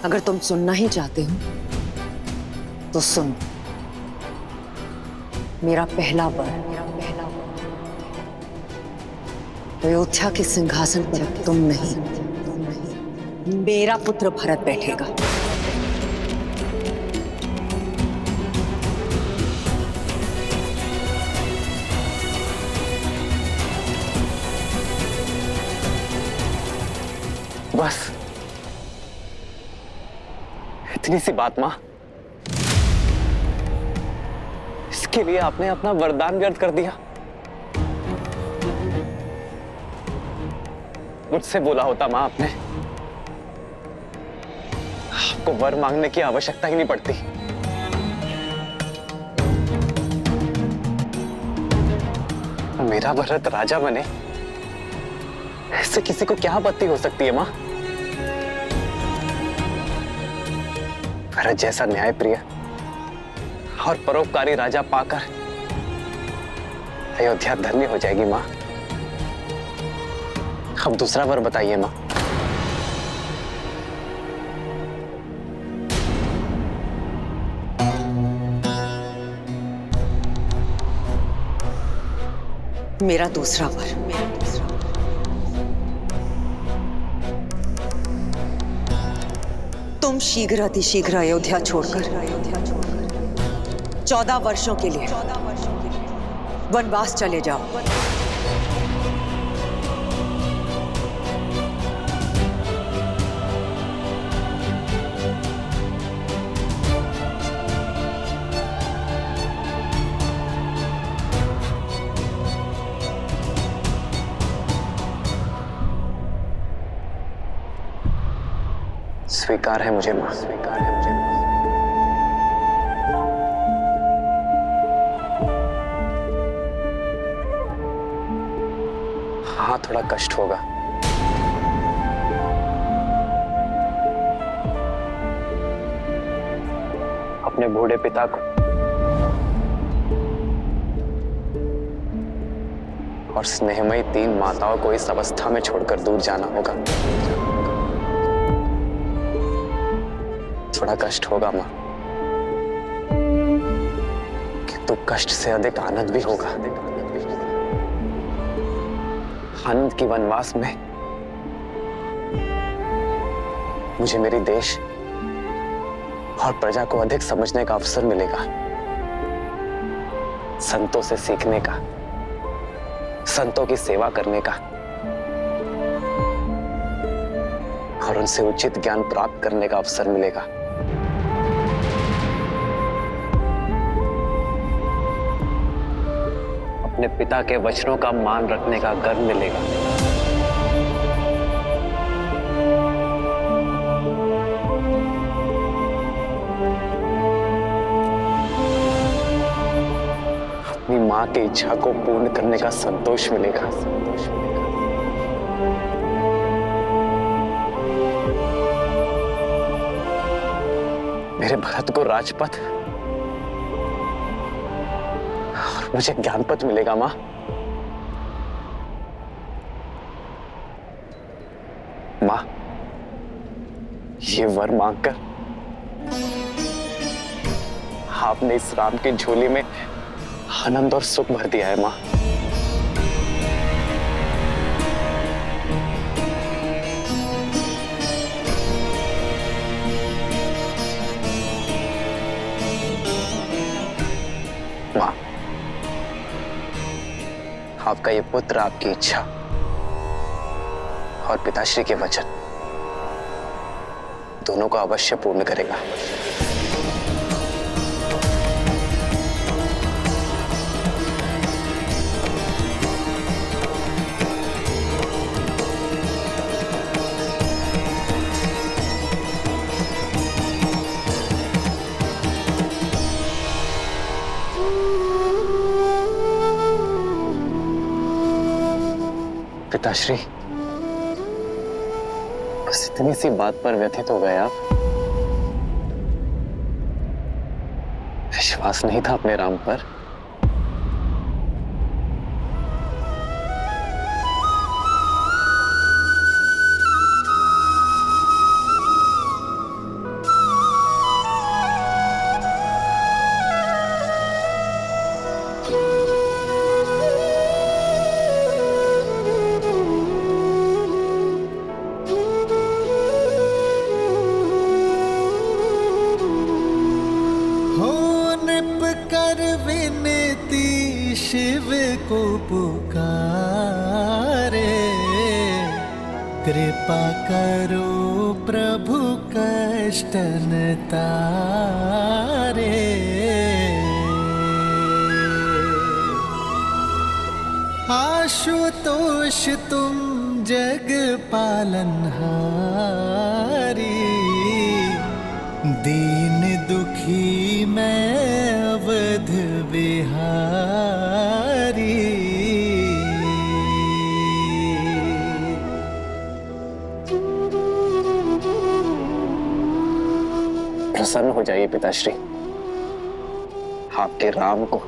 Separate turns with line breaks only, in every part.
अगर तुम सुनना ही चाहते हो तो सुनो। मेरा पहला वर अयोध्या के सिंहासन पर तुम नहीं, मेरा पुत्र भरत बैठेगा।
बस इतनी सी बात मां। इसके लिए आपने अपना वरदान व्यर्थ कर दिया। मुझसे बोला होता मां आपने, आपको वर मांगने की आवश्यकता ही नहीं पड़ती। मेरा भरत राजा बने, इससे किसी को क्या आपत्ति हो सकती है मां? भरत जैसा न्यायप्रिय और परोपकारी राजा पाकर अयोध्या धन्य हो जाएगी मां। अब दूसरा वर बताइए मां।
मेरा दूसरा वर तुम शीघ्र अतिशीघ्र अयोध्या छोड़कर 14 वर्षों के लिए वनवास चले जाओ।
स्वीकार है मुझे मां, स्वीकार है मुझे मां। हाँ, थोड़ा कष्ट होगा। अपने बूढ़े पिता को और स्नेहमयी 3 माताओं को इस अवस्था में छोड़कर दूर जाना होगा। थोड़ा कष्ट होगा मां, किंतु कष्ट से अधिक आनंद भी होगा। आनंद की वनवास में मुझे मेरी देश और प्रजा को अधिक समझने का अवसर मिलेगा, संतों से सीखने का, संतों की सेवा करने का और उनसे उचित ज्ञान प्राप्त करने का अवसर मिलेगा। अपने पिता के वचनों का मान रखने का गर्व मिलेगा। अपनी मां की इच्छा को पूर्ण करने का संतोष मिलेगा। मेरे भरत को राजपथ और मुझे ज्ञानपथ मिलेगा मां। मां, ये वर मांगकर आपने इस राम की झोली में आनंद और सुख भर दिया है मां। मां, आपका ये पुत्र आपकी इच्छा और पिताश्री के वचन दोनों को अवश्य पूर्ण करेगा। पिताश्री, बस इतनी सी बात पर व्यथित हो गए आप? विश्वास नहीं था अपने राम पर?
को पुकारे, कृपा करो प्रभु कष्ट न तारे। आशुतोष तुम जग पालनहारी, दीन दुखी मैं अवध बिहारी।
प्रसन्न हो जाइए पिताश्री, आपके राम को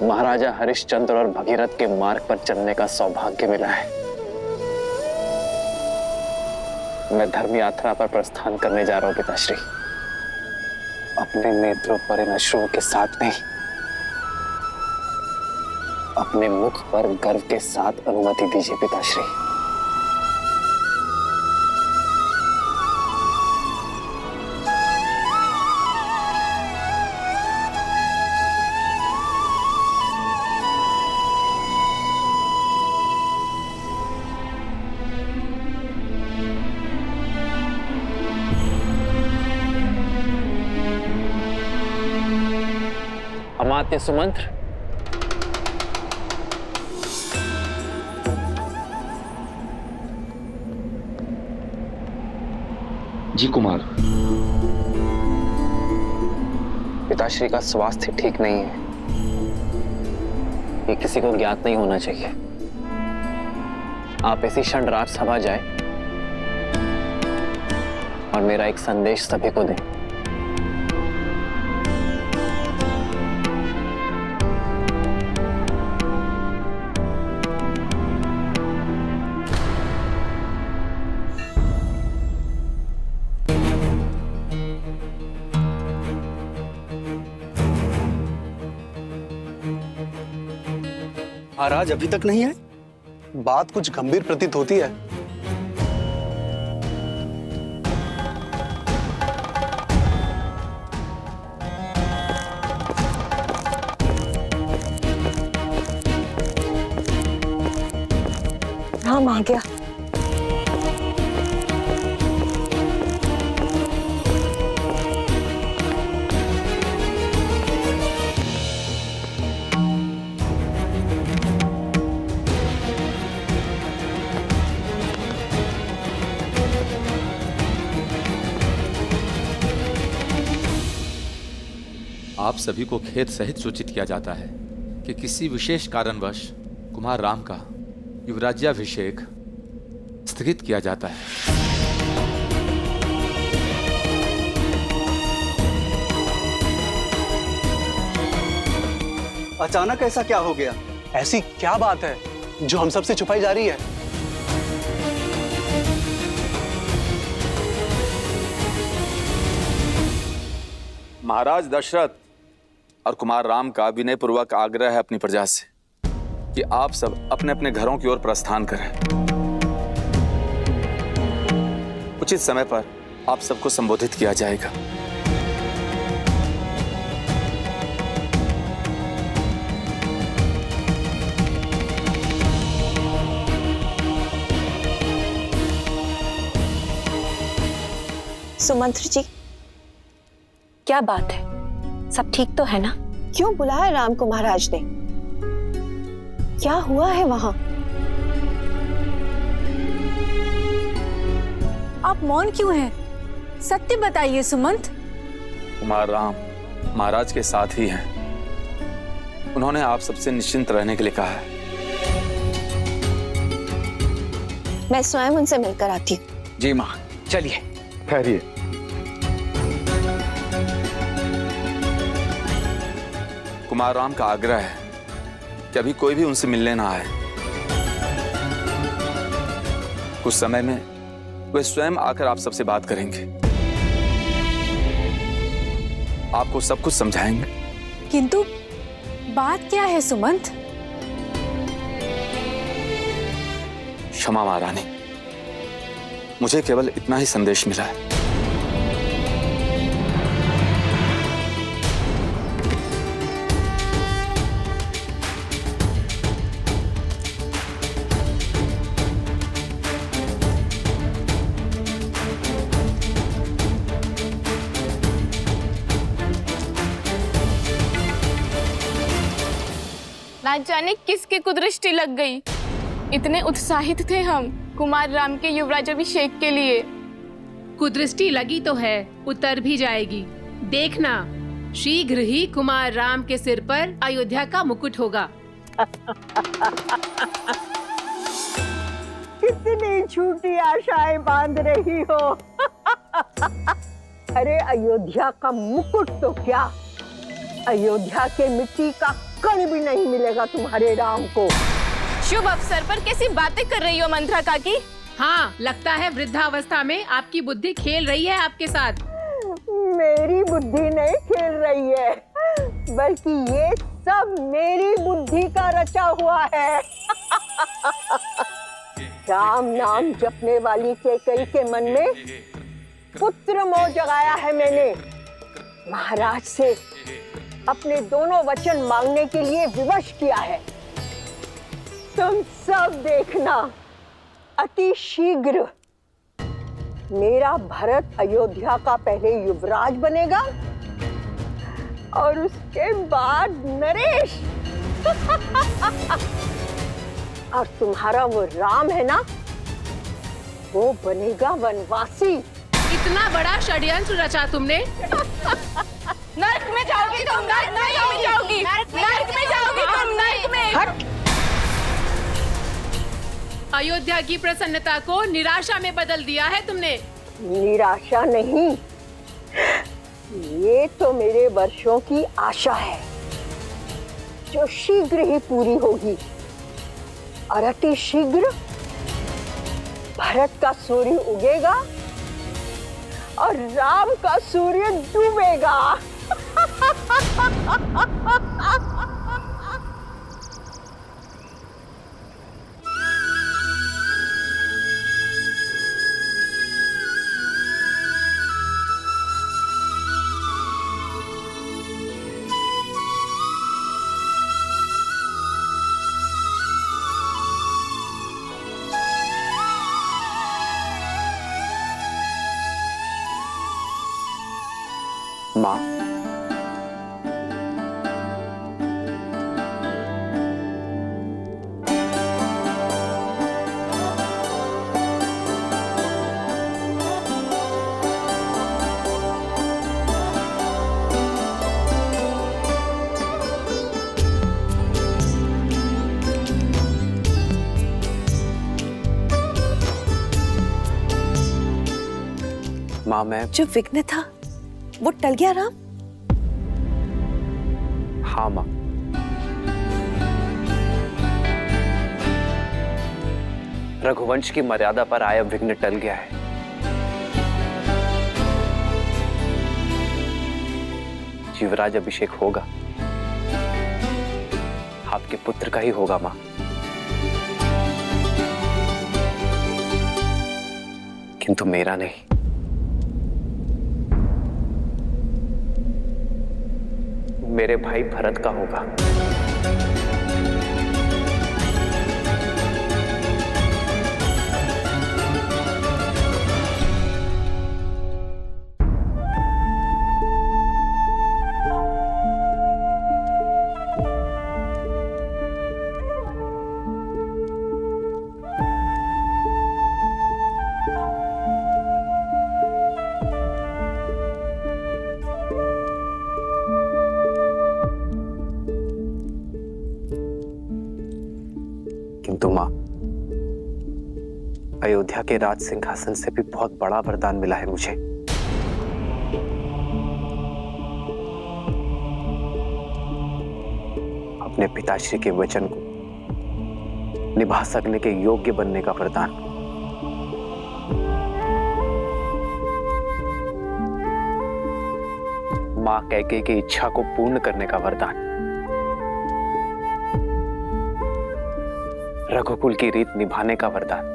महाराजा हरिश्चंद्र और भगीरथ के मार्ग पर चलने का सौभाग्य मिला है। मैं धर्म यात्रा पर प्रस्थान करने जा रहा हूं पिताश्री। अपने नेत्रों पर इन अश्रुओं के साथ नहीं, अपने मुख पर गर्व के साथ अनुमति दीजिए पिताश्री। अमात्य सुमंत्र,
जी कुमार।
पिताश्री का स्वास्थ्य ठीक नहीं है, ये किसी को ज्ञात नहीं होना चाहिए। आप इसी क्षण राजसभा जाए और मेरा एक संदेश सभी को दें।
महाराज अभी तक नहीं आए? बात कुछ गंभीर प्रतीत होती है।
राम आ गया।
आप सभी को खेद सहित सूचित किया जाता है कि किसी विशेष कारणवश कुमार राम का युवराज्याभिषेक स्थगित किया जाता है।
अचानक ऐसा क्या हो गया? ऐसी क्या बात है जो हम सबसे छुपाई जा रही है?
महाराज दशरथ और कुमार राम का विनयपूर्वक आग्रह है अपनी प्रजा से कि आप सब अपने अपने घरों की ओर प्रस्थान करें। उचित समय पर आप सबको संबोधित किया जाएगा।
सुमंत्र जी, क्या बात है? सब ठीक तो है ना? क्यों बुलाया राम को महाराज ने? क्या हुआ है वहां?
आप मौन क्यों हैं? सत्य बताइए सुमंत।
कुमार राम महाराज के साथ ही हैं। उन्होंने आप सबसे निश्चिंत रहने के लिए कहा है।
मैं स्वयं उनसे मिलकर आती हूँ।
जी मां, चलिए।
ठहरिए। कुमार राम का आग्रह है कि अभी कोई भी उनसे मिलने ना आए। कुछ समय में वे स्वयं आकर आप सबसे बात करेंगे, आपको सब कुछ समझाएंगे।
किंतु बात क्या है सुमंत?
क्षमा महारानी, मुझे केवल इतना ही संदेश मिला है।
ना जाने किसकी कुदृष्टि लग गई। इतने उत्साहित थे हम कुमार राम के युवराज अभिषेक के लिए।
कुदृष्टि लगी तो है, उतर भी जाएगी। देखना, शीघ्र ही कुमार राम के सिर पर अयोध्या का मुकुट होगा।
कितनी झूठी आशाएं बांध रही हो। अरे अयोध्या का मुकुट तो क्या, अयोध्या के मिट्टी का कण भी नहीं मिलेगा तुम्हारे राम को।
शुभ अवसर पर कैसी बातें कर रही हो मंत्रा काकी?
हाँ, लगता है वृद्धावस्था में आपकी बुद्धि खेल रही है आपके साथ।
मेरी बुद्धि नहीं खेल रही है, बल्कि ये सब मेरी बुद्धि का रचा हुआ है। राम नाम जपने वाली कैकेयी के मन में पुत्र मोह जगाया है मैंने। महाराज से अपने दोनों वचन मांगने के लिए विवश किया है। तुम सब देखना, अति शीघ्र मेरा भरत अयोध्या का पहले युवराज बनेगा और उसके बाद नरेश। और तुम्हारा वो राम है ना, वो बनेगा वनवासी।
इतना बड़ा षड्यंत्र रचा तुमने।
नरक में जाओगी तुम, नरक में जाओगी, नरक में जाओगी तुम, नरक में।
अयोध्या की प्रसन्नता को निराशा में बदल दिया है तुमने।
निराशा नहीं, ये तो मेरे वर्षों की आशा है जो शीघ्र ही पूरी होगी। और अति शीघ्र भारत का सूर्य उगेगा और राम का सूर्य डूबेगा।
माँ, मैं
जो विघ्न था वो टल गया राम?
हाँ माँ, रघुवंश की मर्यादा पर आया विघ्न टल गया है। युवराज अभिषेक होगा, आपके पुत्र का ही होगा माँ। किंतु मेरा नहीं। मेरे भाई भरत का होगा। किंतु मां, अयोध्या के राज सिंहासन से भी बहुत बड़ा वरदान मिला है मुझे। अपने पिताश्री के वचन को निभा सकने के योग्य बनने का वरदान। मां कैकेयी की इच्छा को पूर्ण करने का वरदान। रघुकुल की रीत निभाने का वरदान।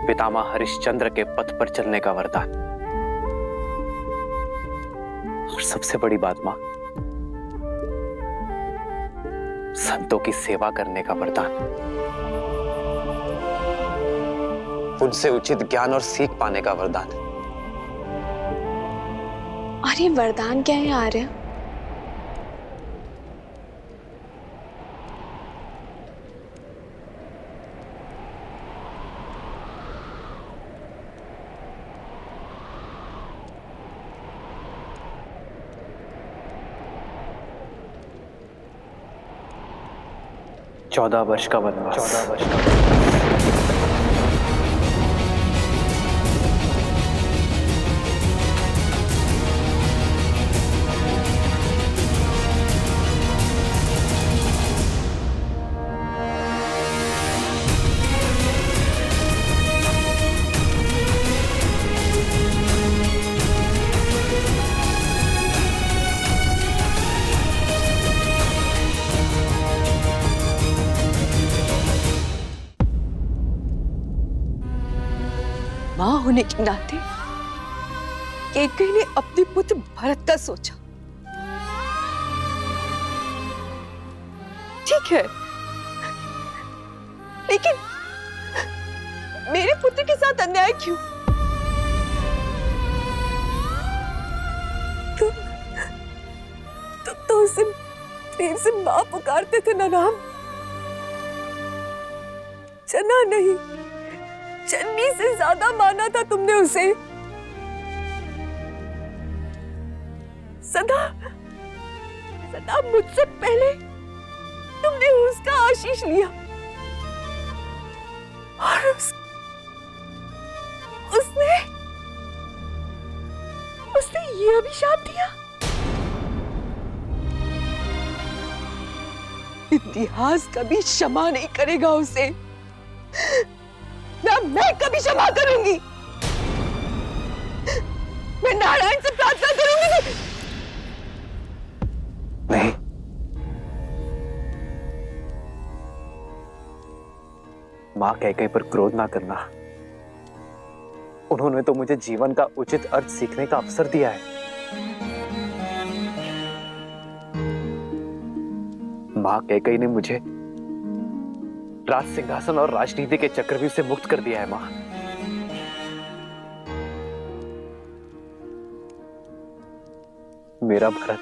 पितामह हरिश्चंद्र के पथ पर चलने का वरदान। और सबसे बड़ी बात मां, संतों की सेवा करने का वरदान। उनसे उचित ज्ञान और सीख पाने का वरदान।
और ये वरदान क्या है आर्य?
14 वर्ष का वनवास। 14 वर्ष का
मां होने के नाते कैकेयी ने अपने पुत्र भरत का सोचा। ठीक है, लेकिन मेरे पुत्र के साथ अन्याय क्यों? तुम तो उसे प्रेम से मां पुकारते थे ना राम। चना नहीं, चन्नी से ज्यादा माना था तुमने उसे। सदा सदा मुझसे पहले तुमने उसका आशीष लिया और उसने ये अभिशाप दिया। इतिहास कभी क्षमा नहीं करेगा उसे, ना मैं कभी क्षमा करूंगी। मैं नारायण से प्रार्थना करूंगी।
नहीं, मां कैकेयी पर क्रोध ना करना। उन्होंने तो मुझे जीवन का उचित अर्थ सीखने का अवसर दिया है। मां कैकेयी ने मुझे राज सिंहासन और राजनीति के चक्रव्यूह से मुक्त कर दिया है। मां, मेरा भरत,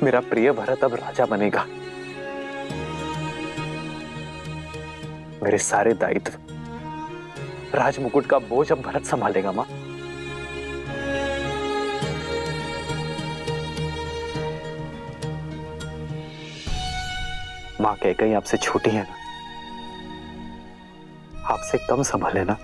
मेरा प्रिय भरत अब राजा बनेगा। मेरे सारे दायित्व, राजमुकुट का बोझ अब भरत संभालेगा। मां, मां कैकेयी आपसे छोटी है ना, आपसे कम संभाले ना।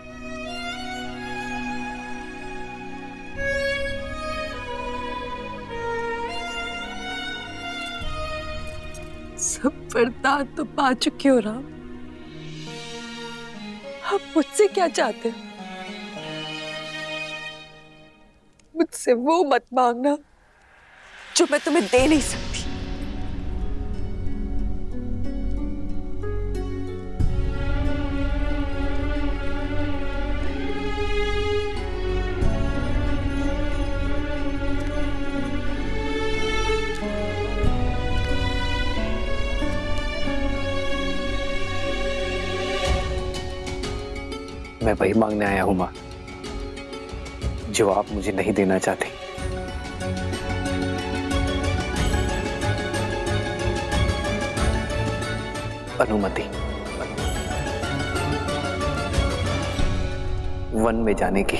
सब वरदान तो पा चुके हो राम, आप मुझसे क्या चाहते हो? मुझसे वो मत मांगना जो मैं तुम्हें दे नहीं सकती।
मैं वही मांगने आया हूं मां, जो आप मुझे नहीं देना चाहती। अनुमति, वन में जाने की।